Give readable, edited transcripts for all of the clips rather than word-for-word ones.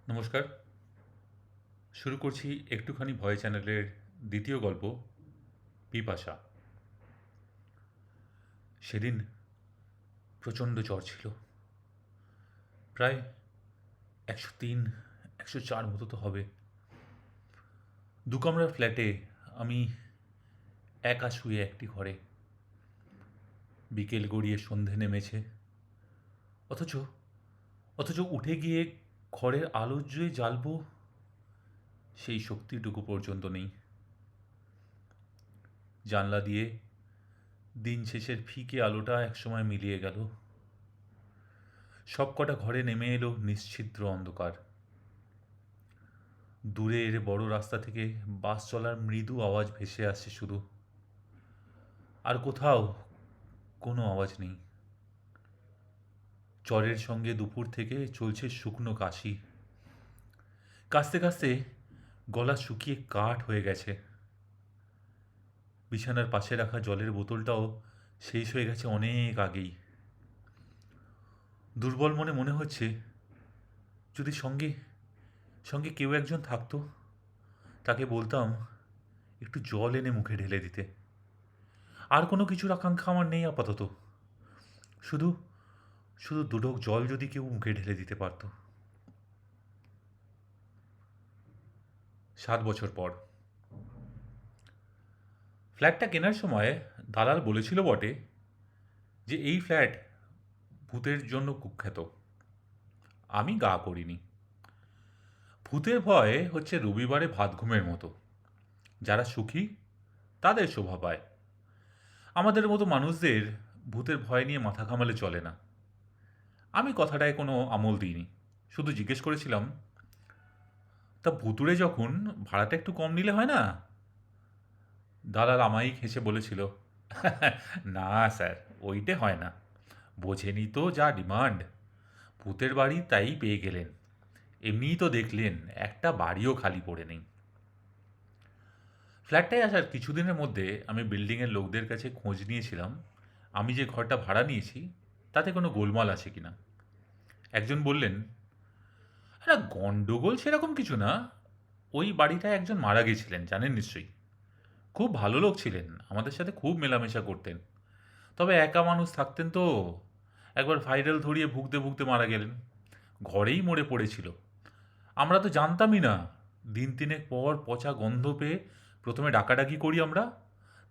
নমস্কার। শুরু করছি একটুখানি ভয় চ্যানেলের দ্বিতীয় গল্প, পিপাসা। সেদিন প্রচণ্ড জ্বর ছিল। প্রায় 103, 104 মতো তো হবে। দুকামরার ফ্ল্যাটে আমি একা শুয়ে একটি ঘরে। বিকেল গড়িয়ে সন্ধে নেমেছে। অথচ অথচ উঠে গিয়ে ঘরের আলো যে জ্বালব, সেই শক্তিটুকু পর্যন্ত নেই। জানলা দিয়ে দিন শেষের ফিকে আলোটা একসময় মিলিয়ে গেল। সবকটা ঘরে নেমে এলো নিশ্ছিদ্র অন্ধকার। দূরের বড় রাস্তা থেকে বাস চলার মৃদু আওয়াজ ভেসে আসছে শুধু। আর কোথাও কোনো আওয়াজ নেই। জ্বরের সঙ্গে দুপুর থেকে চলছে শুকনো কাশি। কাশতে কাশতে গলা শুকিয়ে কাঠ হয়ে গেছে। বিছানার পাশে রাখা জলের বোতলটাও শেষ হয়ে গেছে অনেক আগেই। দুর্বল মনে মনে হচ্ছে, যদি সঙ্গে সঙ্গে কেউ একজন থাকতো, তাকে বলতাম একটু জল এনে মুখে ঢেলে দিতে। আর কোনো কিছুর আকাঙ্ক্ষা আমার নেই আপাতত। শুধু শুধু দুঢোক জল যদি কেউ মুখে ঢেলে দিতে পারত। 7 বছর পর ফ্ল্যাটটা কেনার সময় দালাল বলেছিল বটে যে এই ফ্ল্যাট ভূতের জন্য কুখ্যাত। আমি গা করিনি। ভূতের ভয় হচ্ছে রবিবারে ভাত ঘুমের মতো। যারা সুখী তাদের শোভা পায়। আমাদের মতো মানুষদের ভূতের ভয় নিয়ে মাথা ঘামালে চলে না। আমি কথাটায় কোনো আমল দিইনি। শুধু জিজ্ঞেস করেছিলাম, তা ভুতুড়ে যখন ভাড়াটা একটু কম নিলে হয় না? দালাল আমায়িক হেসে বলেছিল, না স্যার, ওইটে হয় না। বোঝেনি তো যা ডিমান্ড। ভূতের বাড়ি তাই পেয়ে গেলেন। এমনিই তো দেখলেন একটা বাড়িও খালি পড়ে নেই। ফ্ল্যাটটায় আসার কিছুদিনের মধ্যে আমি বিল্ডিংয়ের লোকদের কাছে খোঁজ নিয়েছিলাম আমি যে ঘরটা ভাড়া নিয়েছি তাতে কোনো গোলমাল আছে কিনা। একজন বললেন, না গন্ডগোল সেরকম কিছু না। ওই বাড়িটায় একজন মারা গেছিলেন, জানেন নিশ্চয়ই। খুব ভালো লোক ছিলেন, আমাদের সাথে খুব মেলামেশা করতেন। তবে একা মানুষ থাকতেন তো। একবার ভাইরাল ধরিয়ে ভুগতে ভুগতে মারা গেলেন। ঘরেই মরে পড়েছিল। আমরা তো জানতামই না। দিন তিনেক পর পচা গন্ধ পেয়ে প্রথমে ডাকাডাকি করি আমরা।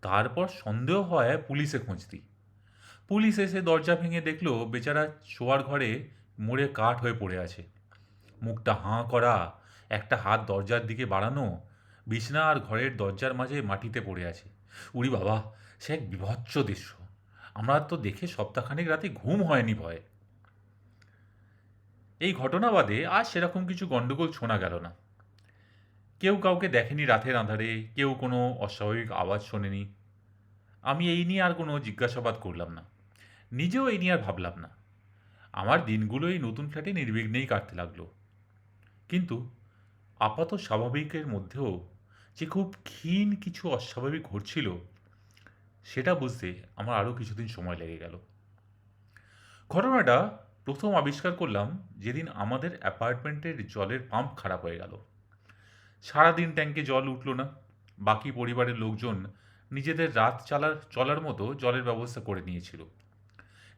তারপর সন্দেহ হয় পুলিশে খোঁজ দিই। পুলিশ এসে দরজা ভেঙে দেখলো বেচারা শোয়ার ঘরে মরে কাঠ হয়ে পড়ে আছে। মুখটা হাঁ করা, একটা হাত দরজার দিকে বাড়ানো, বিছনা আর ঘরের দরজার মাঝে মাটিতে পড়ে আছে। উরি বাবা, সে এক বীভৎস দৃশ্য। আমরা তো দেখে সপ্তাহখানেক রাতে ঘুম হয়নি ভয়ে। এই ঘটনা বাদে আর সেরকম কিছু গন্ডগোল শোনা গেল না। কেউ কাউকে দেখেনি রাতের আঁধারে, কেউ কোনো অস্বাভাবিক আওয়াজ শোনেনি। আমি এই নিয়ে আর কোনো জিজ্ঞাসাবাদ করলাম না। নিজেও এই নিয়ে আর ভাবলাম না। আমার দিনগুলো এই নতুন ফ্ল্যাটে নির্বিঘ্নেই কাটতে লাগলো। কিন্তু আপাত স্বাভাবিকের মধ্যেও যে খুব ক্ষীণ কিছু অস্বাভাবিক ঘটছিল, সেটা বুঝতে আমার আরও কিছুদিন সময় লেগে গেল। ঘটনাটা প্রথম আবিষ্কার করলাম যেদিন আমাদের অ্যাপার্টমেন্টের জলের পাম্প খারাপ হয়ে গেল। সারাদিন ট্যাঙ্কে জল উঠল না। বাকি পরিবারের লোকজন নিজেদের রাত চলার মতো জলের ব্যবস্থা করে নিয়েছিল।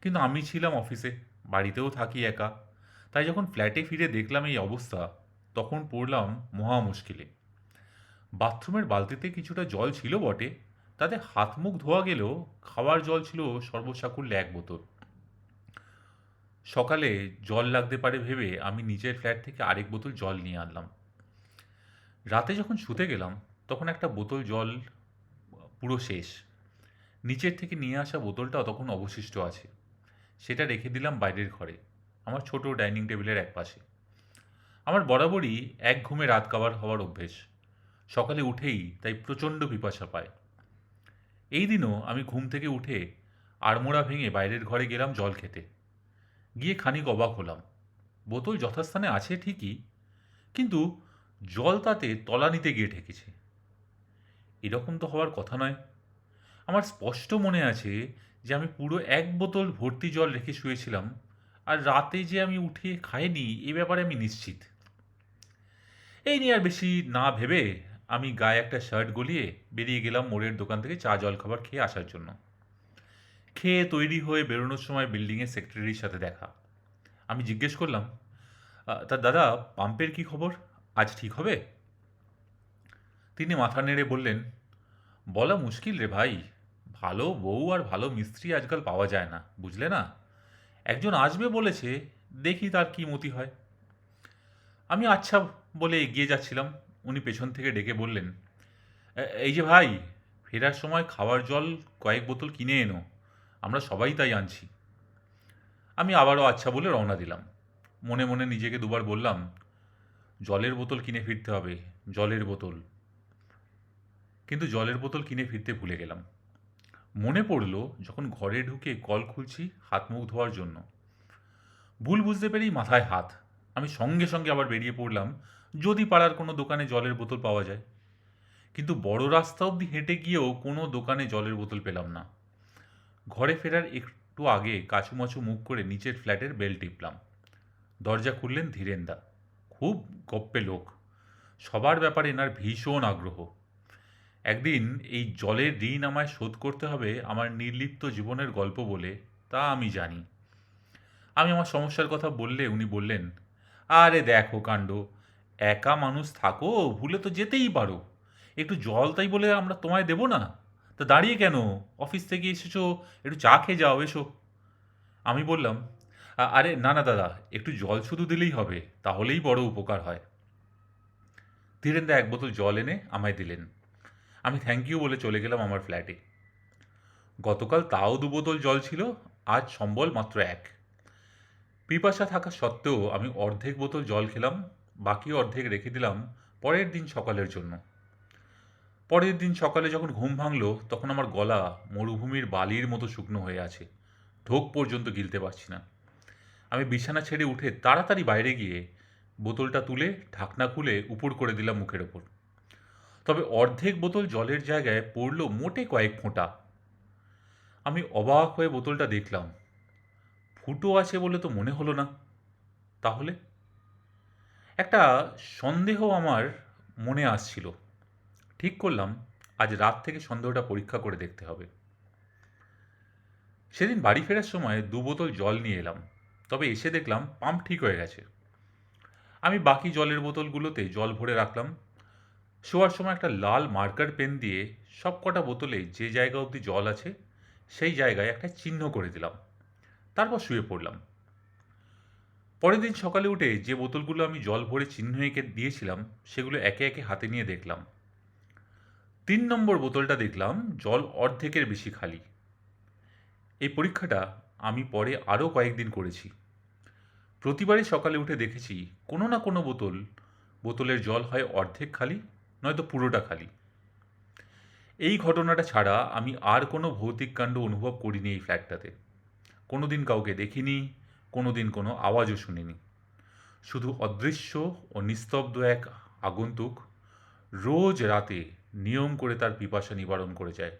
কিন্তু আমি ছিলাম অফিসে, বাড়িতেও থাকি একা। তাই যখন ফ্ল্যাটে ফিরে দেখলাম এই অবস্থা, তখন পড়লাম মহা মুশকিলে। বাথরুমের বালতিতে কিছুটা জল ছিল বটে, তাতে হাত মুখ ধোয়া গেলেও খাওয়ার জল ছিল সর্বসাকুল্যে 1 বোতল। সকালে জল লাগতে পারে ভেবে আমি নিজের ফ্ল্যাট থেকে আরেক বোতল জল নিয়ে আনলাম। রাতে যখন শুতে গেলাম, তখন একটা বোতল জল পুরো শেষ। নিচের থেকে নিয়ে আসা বোতলটাও তখন অবশিষ্ট আছে। সেটা রেখে দিলাম বাইরের ঘরে, আমার ছোট ডাইনিং টেবিলের একপাশে। আমার বরাবরই এক ঘুমে রাত কাবার হওয়ার অভ্যেস। সকালে উঠেই তাই প্রচণ্ড পিপাসা পায়। এই দিনও আমি ঘুম থেকে উঠে আড়মোড়া ভেঙে বাইরের ঘরে গেলাম জল খেতে। গিয়ে খানিক অবাক হলাম। বোতল যথাস্থানে আছে ঠিকই, কিন্তু জল তাতে তলানিতে গিয়ে ঠেকেছে। এরকম তো হওয়ার কথা নয়। আমার স্পষ্ট মনে আছে যে আমি পুরো 1 বোতল ভর্তি জল রেখে শুয়েছিলাম, আর রাতে যে আমি উঠে খাইনি এ ব্যাপারে আমি নিশ্চিত। এই নিয়ে আর বেশি না ভেবে আমি গায়ে একটা শার্ট গলিয়ে বেরিয়ে গেলাম মোড়ের দোকান থেকে চা জলখাবার খেয়ে আসার জন্য। খেয়ে তৈরি হয়ে বেরোনোর সময় বিল্ডিংয়ের সেক্রেটারির সাথে দেখা। আমি জিজ্ঞেস করলাম, তা দাদা, পাম্পের কি খবর? আজ ঠিক হবে? তিনি মাথা নেড়ে বললেন, বলা মুশকিল রে ভাই। ভালো বউ আর ভালো মিস্ত্রি আজকাল পাওয়া যায় না, বুঝলে না? একজন আসবে বলেছে, দেখি তার কি মতি হয়। আমি আচ্ছা বলে এগিয়ে যাচ্ছিলাম। উনি পেছন থেকে ডেকে বললেন, এই যে ভাই, ফেরার সময় খাওয়ার জল কয়েক বোতল কিনে এনো, আমরা সবাই তাই আনছি। আমি আবারও আচ্ছা বলে রওনা দিলাম। মনে মনে নিজেকে দুবার বললাম, জলের বোতল কিনে ফিরতে হবে, জলের বোতল। কিন্তু জলের বোতল কিনে ফিরতে ভুলে গেলাম। মনে পড়ল যখন ঘরে ঢুকে কল খুলছি হাত মুখ ধোয়ার জন্য। ভুল বুঝতে পেরেই মাথায় হাত। আমি সঙ্গে সঙ্গে আবার বেরিয়ে পড়লাম, যদি পাড়ার কোনো দোকানে জলের বোতল পাওয়া যায়। কিন্তু বড় রাস্তা অবধি হেঁটে গিয়েও কোনো দোকানে জলের বোতল পেলাম না। ঘরে ফেরার একটু আগে কাচুমাচু মুখ করে নিচের ফ্ল্যাটের বেল টিপলাম। দরজা খুললেন ধীরেনদা। খুব গপ্পে লোক। সবার ব্যাপারে এনার ভীষণ আগ্রহ। একদিন এই জলের ঋণ আমায় শোধ করতে হবে আমার নির্লিপ্ত জীবনের গল্প বলে, তা আমি জানি। আমি আমার সমস্যার কথা বললে উনি বললেন, আরে দেখো কাণ্ড, একা মানুষ থাকো, ভুলে তো যেতেই পারো। একটু জল তাই বলে আমরা তোমায় দেবো না? তা দাঁড়িয়ে কেন? অফিস থেকে এসেছো, একটু চা খেয়ে যাও, এসো। আমি বললাম, আরে না না দাদা, একটু জল শুধু দিলেই হবে, তাহলেই বড় উপকার হয়। ধীরেন্দা এক বোতল জল এনে আমায় দিলেন। আমি থ্যাংক ইউ বলে চলে গেলাম আমার ফ্ল্যাটে। গতকাল তাও ২ বোতল জল ছিল, আজ সম্বল মাত্র এক। পিপাসা থাকা সত্ত্বেও আমি অর্ধেক বোতল জল খেলাম, বাকি অর্ধেক রেখে দিলাম পরের দিন সকালের জন্য। পরের দিন সকালে যখন ঘুম ভাঙল, তখন আমার গলা মরুভূমির বালির মতো শুকনো হয়ে আছে। ঢোক পর্যন্ত গিলতে পারছি না। আমি বিছানা ছেড়ে উঠে তাড়াতাড়ি বাইরে গিয়ে বোতলটা তুলে ঢাকনা খুলে উপুড় করে দিলাম মুখের ওপর। তবে অর্ধেক বোতল জলের জায়গায় পড়ল মোটে কয়েক ফোঁটা। আমি অবাক হয়ে বোতলটা দেখলাম। ফুটো আছে বলে তো মনে হলো না। তাহলে একটা সন্দেহ আমার মনে আসছিল। ঠিক করলাম আজ রাত থেকে সন্দেহটা পরীক্ষা করে দেখতে হবে। সেদিন বাড়ি ফেরার সময় ২ বোতল জল নিয়ে এলাম, তবে এসে দেখলাম পাম্প ঠিক হয়ে গেছে। আমি বাকি জলের বোতলগুলোতে জল ভরে রাখলাম। শোয়ার সময় একটা লাল মার্কার পেন দিয়ে সব কটা বোতলে যে জায়গা অবধি জল আছে সেই জায়গায় একটা চিহ্ন করে দিলাম। তারপর শুয়ে পড়লাম। পরের দিন সকালে উঠে যে বোতলগুলো আমি জল ভরে চিহ্ন এঁকে দিয়েছিলাম সেগুলো একে একে হাতে নিয়ে দেখলাম। ৩ নম্বর বোতলটা দেখলাম জল অর্ধেকের বেশি খালি। এই পরীক্ষাটা আমি পরে আরও কয়েকদিন করেছি। প্রতিবারই সকালে উঠে দেখেছি কোনো না কোনো বোতলের জল হয় অর্ধেক খালি, নয়তো পুরোটা খালি। এই ঘটনাটা ছাড়া আমি আর কোনো ভৌতিক কাণ্ড অনুভব করিনি এই ফ্ল্যাটটাতে। কোনো দিন কাউকে দেখিনি, কোনো দিন কোনো আওয়াজও শুনিনি। শুধু অদৃশ্য ও নিস্তব্ধ এক আগন্তুক রোজ রাতে নিয়ম করে তার পিপাসা নিবারণ করে যায়।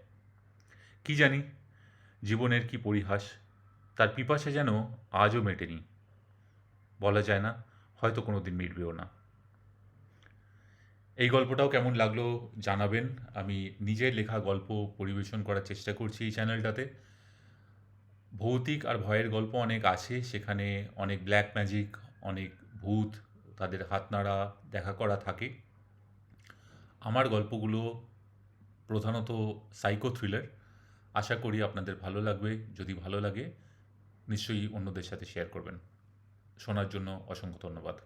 কি জানি জীবনের কি পরিহাস, তার পিপাসা যেন আজও মেটেনি। বলা যায় না, হয়তো কোনো দিন মিটবেও না। এই গল্পটাও কেমন লাগলো জানাবেন। আমি নিজের লেখা গল্প পরিবেশন করার চেষ্টা করছি এই চ্যানেলটাতে। ভৌতিক আর ভয়ের গল্প অনেক আছে সেখানে, অনেক ব্ল্যাক ম্যাজিক, অনেক ভূত, তাদের হাত নাড়া, দেখা করা থাকে। আমার গল্পগুলো প্রধানত সাইকো থ্রিলার। আশা করি আপনাদের ভালো লাগবে। যদি ভালো লাগে নিশ্চয়ই অন্যদের সাথে শেয়ার করবেন। শোনার জন্য অসংখ্য ধন্যবাদ।